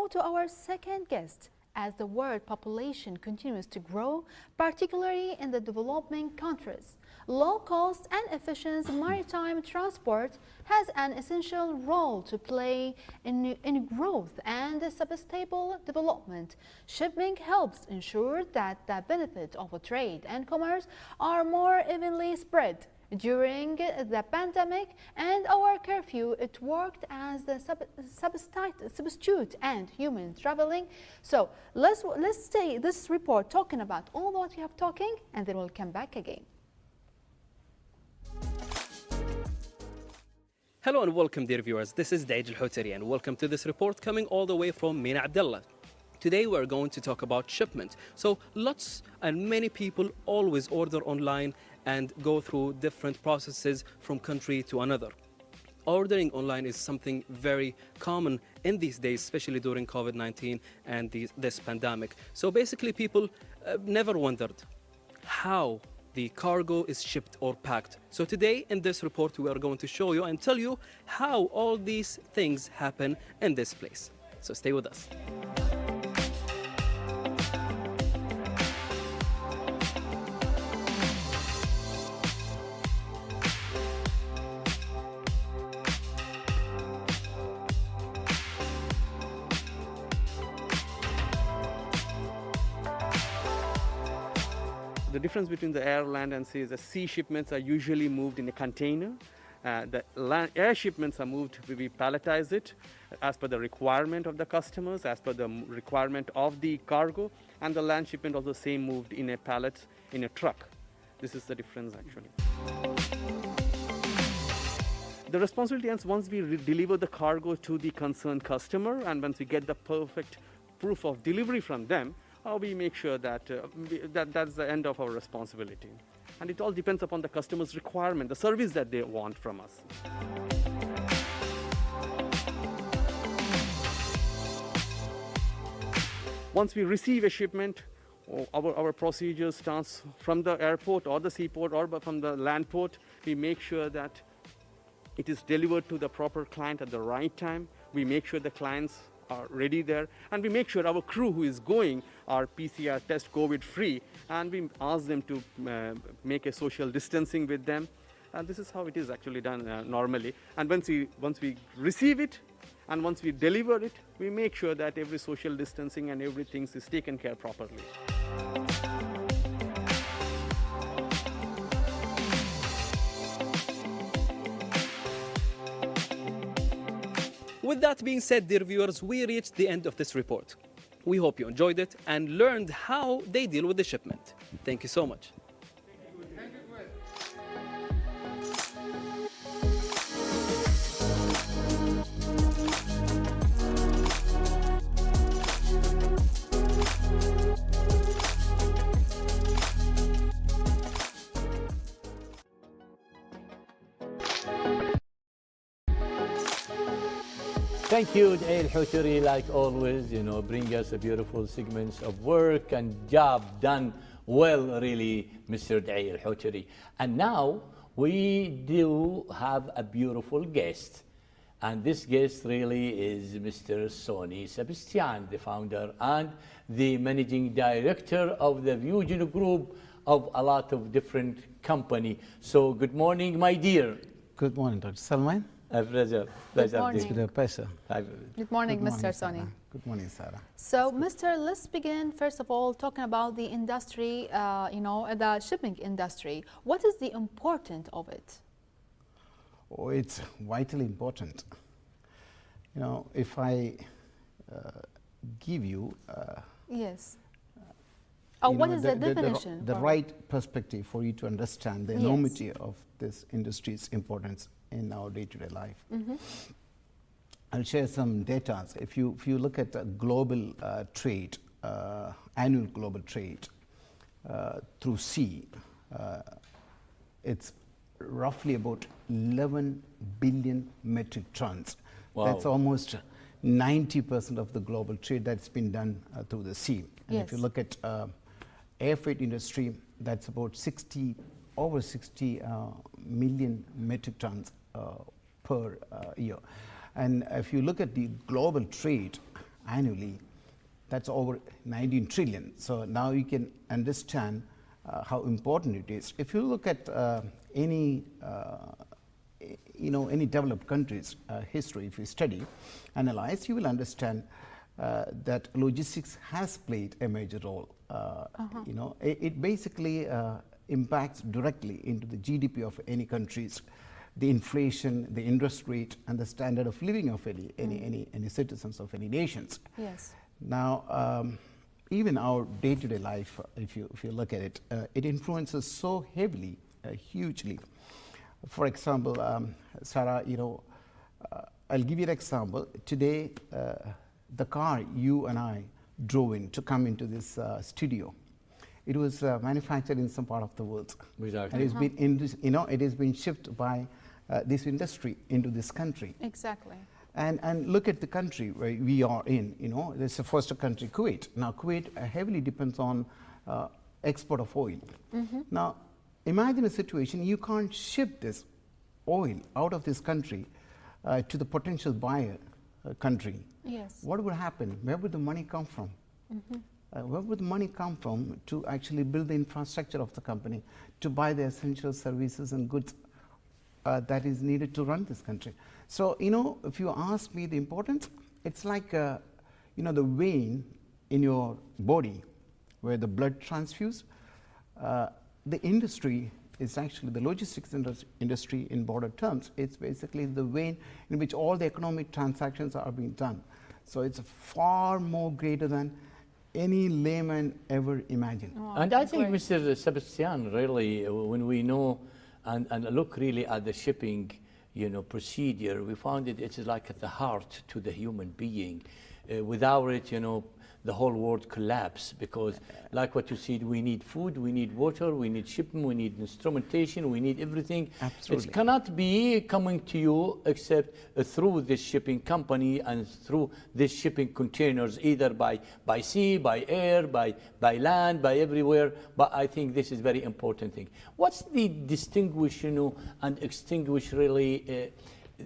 go to our second guest. As the world population continues to grow, particularly in the developing countries, low-cost and efficient maritime transport has an essential role to play in growth and sustainable development. Shipping helps ensure that the benefits of trade and commerce are more evenly spread. During the pandemic and our curfew, it worked as the substitute and human traveling. So let's stay this report talking about all what we have talking, and then we'll come back again. Hello and welcome, dear viewers. This is Daij Al-Hutari and welcome to this report coming all the way from Mina Abdullah. Today we're going to talk about shipment. So lots and many people always order online and go through different processes from country to another. Ordering online is something very common in these days, especially during COVID-19 and this pandemic. So basically people never wondered how the cargo is shipped or packed. So today in this report we are going to show you and tell you how all these things happen in this place. So stay with us. The difference between the air, land and sea is the sea shipments are usually moved in a container. Air shipments are moved, we palletize it as per the requirement of the customers, as per the requirement of the cargo, and the land shipment also same moved in a pallet in a truck. This is the difference actually. The responsibility ends once we deliver the cargo to the concerned customer, and once we get the perfect proof of delivery from them, we make sure that that's the end of our responsibility. And it all depends upon the customer's requirement, the service that they want from us. Once we receive a shipment, our procedure starts from the airport or the seaport or from the land port. We make sure that it is delivered to the proper client at the right time. We make sure the clients are ready there, and we make sure our crew who is going are PCR test COVID free, and we ask them to make a social distancing with them, and this is how it is actually done normally. And once we receive it and once we deliver it, we make sure that every social distancing and everything is taken care properly. With that being said, dear viewers, we reached the end of this report. We hope you enjoyed it and learned how they deal with the shipment. Thank you so much. Thank you, Al-Hutari, like always, bring us a beautiful segments of work and job done well, really, Mr. Al-Hutari. And now we do have a beautiful guest. And this guest really is Mr.Sony Sebastian, the founder and the managing director of the Vusion Group of a lot of different company. So good morning, my dear. Good morning, Dr. Salman. A pleasure. Good morning. It's been a pleasure. Good morning, Mr. Sony. Good morning, Sarah. So, let's begin first of all talking about the industry, the shipping industry. What is the importance of it? Oh, it's vitally important. If I give you yes. What is the definition? The right perspective for you to understand the enormity of this industry's importance in our day-to-day life. Mm-hmm. I'll share some data. If you look at global trade, annual global trade through sea, it's roughly about 11 billion metric tons. Wow. That's almost 90% of the global trade that's been done through the sea. And if you look at air freight industry, that's about over 60 million metric tons per year. And if you look at the global trade, annually. That's over 19 trillion. So now you can understand how important it is. If you look at any developed country's history, if you study, analyze, you will understand that logistics has played a major role. It basically impacts directly into the GDP of any countries, the inflation, the interest rate, and the standard of living of any citizens of any nations. Yes. Now, even our day-to-day life, if you look at it, it influences so heavily, hugely. For example, Sarah, I'll give you an example. Today, the car you and I drove in to come into this studio, it was manufactured in some part of the world. Exactly. And it's been it has been shipped by this industry into this country. Exactly. And look at the country where we are in. There's the first country, Kuwait. Now, Kuwait heavily depends on export of oil. Now, imagine a situation you can't ship this oil out of this country to the potential buyer country. Yes. What would happen? Where would the money come from? Where would the money come from to actually build the infrastructure of the company, to buy the essential services and goods that is needed to run this country? So, if you ask me the importance, it's like, the vein in your body where the blood transfused. The industry is actually the logistics industry in broader terms. It's basically the vein in which all the economic transactions are being done. So it's far more greater than any layman ever imagined. Oh, And I think, great. Mr. Sebastian, really, when we know and look really at the shipping procedure, we found it is like at the heart to the human being. Without it, the whole world collapse, because like what you said, we need food, we need water, we need shipping, we need instrumentation, we need everything. Absolutely. It cannot be coming to you except through this shipping company and through this shipping containers, either by sea, by air, by land, by everywhere. But I think this is very important thing. What's the distinguish, and extinguish really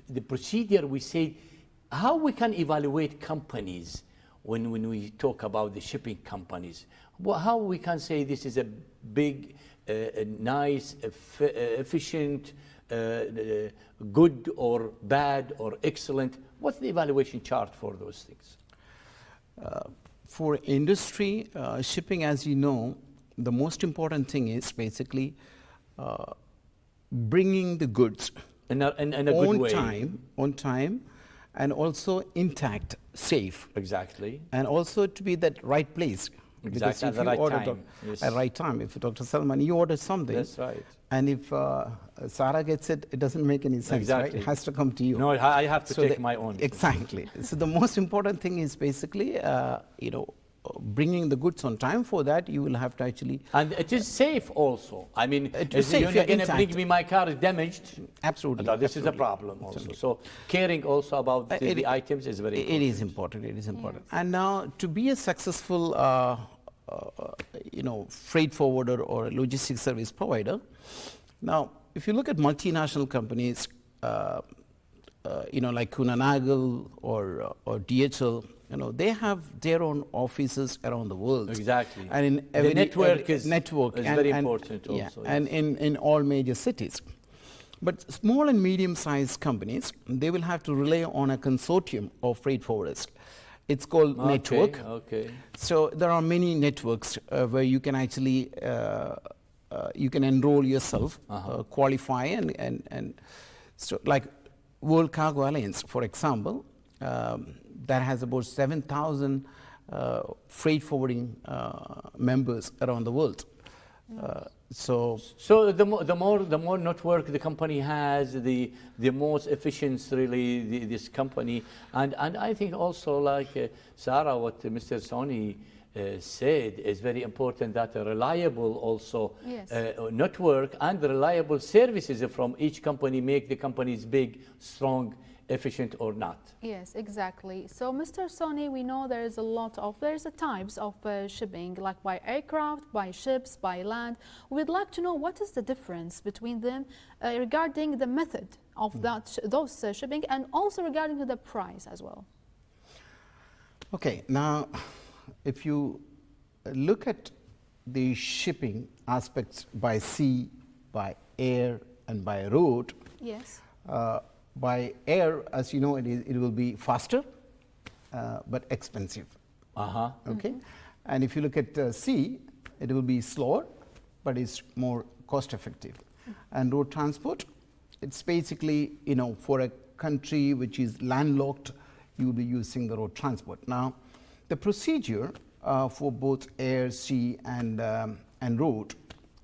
the procedure we say, how we can evaluate companies when we talk about the shipping companies? How we can say this is a big, nice, efficient, good or bad or excellent? What's the evaluation chart for those things? For industry, shipping, as you know, the most important thing is basically bringing the goods In a good way. On time, and also intact, safe. Exactly. And also to be that right place. Exactly, at Because the if right you order time. Yes. at right time, if Dr. Salman, you order something, That's right. and if Sarah gets it, it doesn't make any sense, right? Exactly. It has to come to you. No, I have to So take my own. Exactly. So the most important thing is basically, bringing the goods on time. For that, you will have to actually. And it is safe also. I mean, It is is safe, you're yeah, going to intact. bring me my car is damaged? Absolutely. No, this is a absolutely. problem also. So caring also about the items is very important. It is important. It is important. And now, to be a successful, freight forwarder or a logistics service provider, now, if you look at multinational companies, like Kuehne+Nagel or DHL, they have their own offices around the world. Exactly. And in The network is very and, important yeah, also, and in all major cities. But small and medium-sized companies, they will have to rely on a consortium of freight forwarders. It's called network. Okay. So there are many networks where you can actually you can enroll yourself, qualify, and so like World Cargo Alliance, for example, that has about 7,000 freight forwarding members around the world. So the more network the company has, the most efficient really this company, and I think also like Sarah, what Mr. Sony said is very important, that a reliable also network and reliable services from each company make the companies big, strong, efficient or not. Yes, exactly. So, Mr. Sony, we know there's a types of shipping, like by aircraft, by ships, by land. We'd like to know what is the difference between them regarding the method of those shipping, and also regarding the price as well. Okay, now if you look at the shipping aspects by sea, by air, and by road, Yes. by air, as you know, it will be faster, but expensive. Okay, and if you look at sea, it will be slower, but it's more cost effective. And road transport, it's basically, you know, for a country which is landlocked, you will be using the road transport. Now, the procedure for both air, sea, and road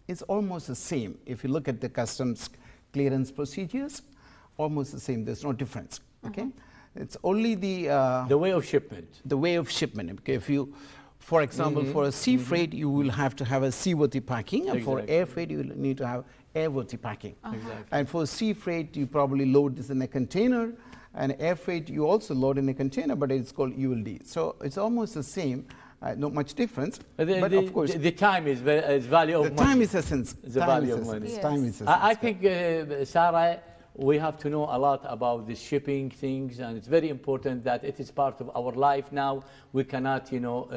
is almost the same. If you look at the customs clearance procedures, almost the same. There's no difference. Okay, it's only the way of shipment. The way of shipment. Okay, if you, for example, for a sea freight, you will have to have a seaworthy packing, and for air freight, you will need to have airworthy packing. Exactly. And for sea freight, you probably load this in a container, and air freight, you also load in a container, but it's called ULD. So it's almost the same. Not much difference, but of course the time is value of money. The time is essence. The value of money. Yes. Time is essence. I think, Sarah, we have to know a lot about the shipping things, and it's very important that it is part of our life now. We cannot, you know,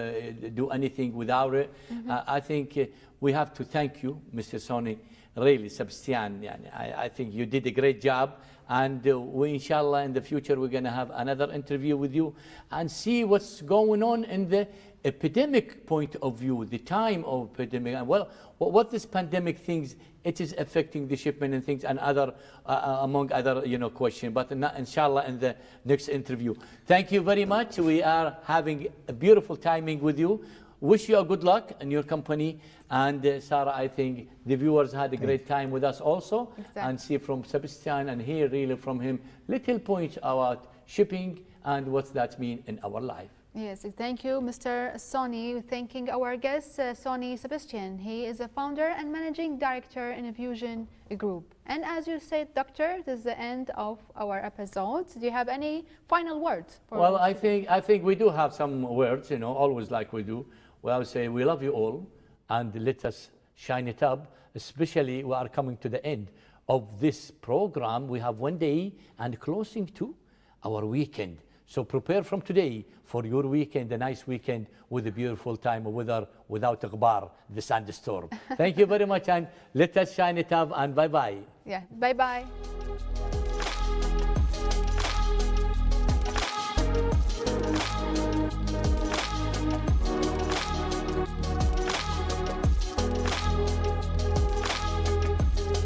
do anything without it. I think we have to thank you, Mr. Sony Sebastian. I think you did a great job. And we, inshallah, in the future, we're going to have another interview with you and see what's going on in the epidemic point of view, the time of epidemic, and well, what this pandemic things, it is affecting the shipment and things, and other, among other, you know, questions. But inshallah, in the next interview. Thank you very much. We are having a beautiful timing with you. Wish you a good luck in your company. And Sarah, I think the viewers had a great time with us also. Exactly. And see from Sebastian and hear really from him little points about shipping and what that mean in our life. Yes, thank you, Mr. Sony. Thanking our guest, Sony Sebastian. He is a founder and managing director in Fusion Group. And as you said, Doctor, this is the end of our episode. Do you have any final words? Well, I think we do have some words, you know, always like we do. We always say we love you all, and let us shine it up. Especially, we are coming to the end of this program. We have one day and closing to our weekend. So prepare from today for your weekend, a nice weekend with a beautiful time of weather without Ghbar, the sandstorm. Thank you very much, and let us shine it up, and bye-bye. Yeah, bye-bye.